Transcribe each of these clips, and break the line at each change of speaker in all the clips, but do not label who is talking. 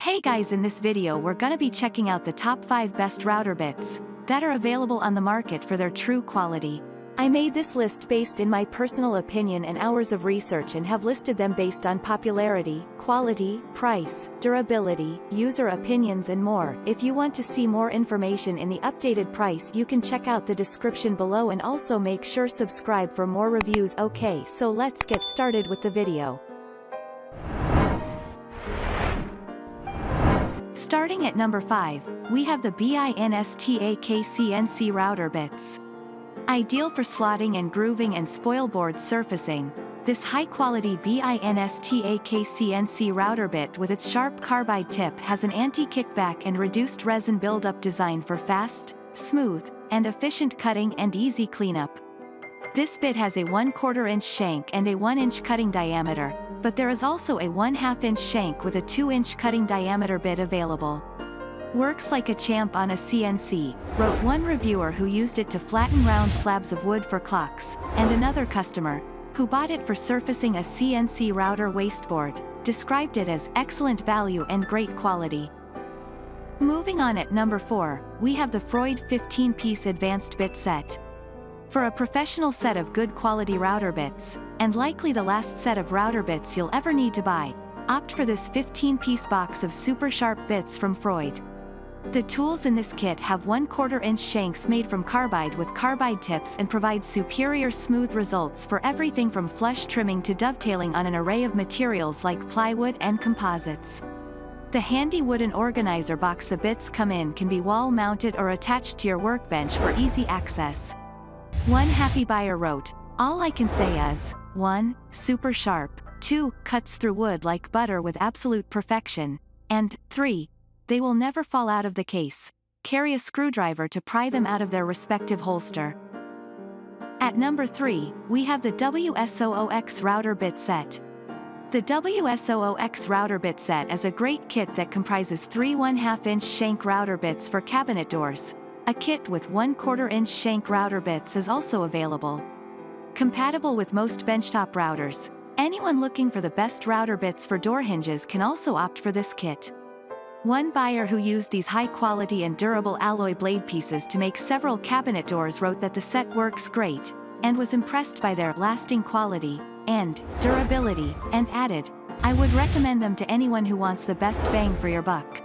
Hey guys, in this video we're gonna be checking out the top 5 best router bits that are available on the market for their true quality. I made this list based in my personal opinion and hours of research and have listed them based on popularity, quality, price, durability, user opinions and more. If you want to see more information in the updated price, you can check out the description below and also make sure subscribe for more reviews. Okay, so let's get started with the video. Starting at number 5, we have the BNSTA CNC Router Bits. Ideal for slotting and grooving and spoilboard surfacing, this high-quality BNSTA CNC router bit with its sharp carbide tip has an anti-kickback and reduced resin buildup design for fast, smooth, and efficient cutting and easy cleanup. This bit has a 1/4 inch shank and a 1 inch cutting diameter, but there is also a 1/2 inch shank with a 2 inch cutting diameter bit available. Works like a champ on a CNC, wrote one reviewer who used it to flatten round slabs of wood for clocks, and another customer, who bought it for surfacing a CNC router wasteboard, described it as excellent value and great quality. Moving on at number 4, we have the Freud 15-piece advanced bit set. For a professional set of good quality router bits, and likely the last set of router bits you'll ever need to buy, opt for this 15-piece box of super sharp bits from Freud. The tools in this kit have 1/4 inch shanks made from carbide with carbide tips and provide superior smooth results for everything from flush trimming to dovetailing on an array of materials like plywood and composites. The handy wooden organizer box the bits come in can be wall-mounted or attached to your workbench for easy access. One happy buyer wrote, "All I can say is, 1. Super sharp, 2. Cuts through wood like butter with absolute perfection, and 3. They will never fall out of the case. Carry a screwdriver to pry them out of their respective holster." At number 3, we have the WSOX Router Bit Set. The WSOX Router Bit Set is a great kit that comprises 3 1/2 inch shank router bits for cabinet doors. A kit with 1/4 inch shank router bits is also available. Compatible with most benchtop routers, anyone looking for the best router bits for door hinges can also opt for this kit. One buyer who used these high-quality and durable alloy blade pieces to make several cabinet doors wrote that the set works great, and was impressed by their lasting quality and durability, and added, "I would recommend them to anyone who wants the best bang for your buck."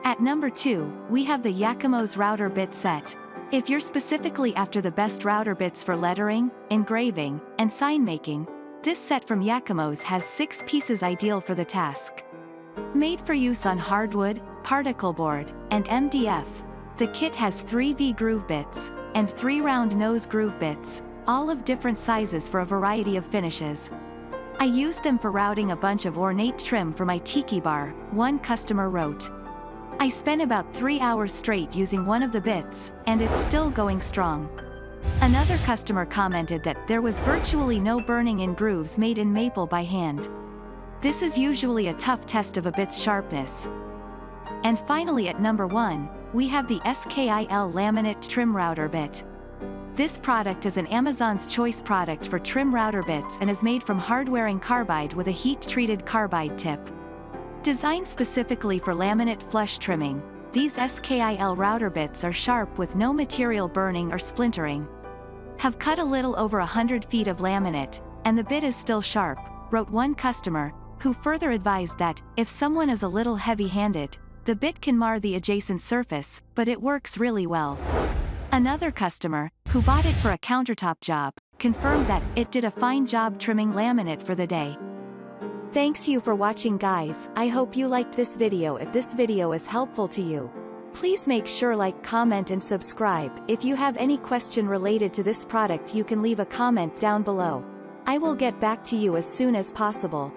At number 2, we have the Yakamo's Router Bit Set. If you're specifically after the best router bits for lettering, engraving, and sign making, this set from Yakamo's has 6 pieces ideal for the task. Made for use on hardwood, particle board, and MDF, the kit has 3 V-groove bits, and 3 round nose groove bits, all of different sizes for a variety of finishes. "I used them for routing a bunch of ornate trim for my tiki bar," one customer wrote. "I spent about 3 hours straight using one of the bits, and it's still going strong." Another customer commented that there was virtually no burning in grooves made in maple by hand. This is usually a tough test of a bit's sharpness. And finally at number 1, we have the Skil Laminate Trim Router Bit. This product is an Amazon's Choice product for trim router bits and is made from hard-wearing carbide with a heat-treated carbide tip. Designed specifically for laminate flush trimming, these Skil router bits are sharp with no material burning or splintering. "Have cut a little over 100 feet of laminate, and the bit is still sharp," wrote one customer, who further advised that, if someone is a little heavy-handed, the bit can mar the adjacent surface, but it works really well. Another customer, who bought it for a countertop job, confirmed that it did a fine job trimming laminate for the day. Thanks you for watching guys. I hope you liked this video. If this video is helpful to you, please make sure like, comment and subscribe. If you have any question related to this product you can leave a comment down below. I will get back to you as soon as possible.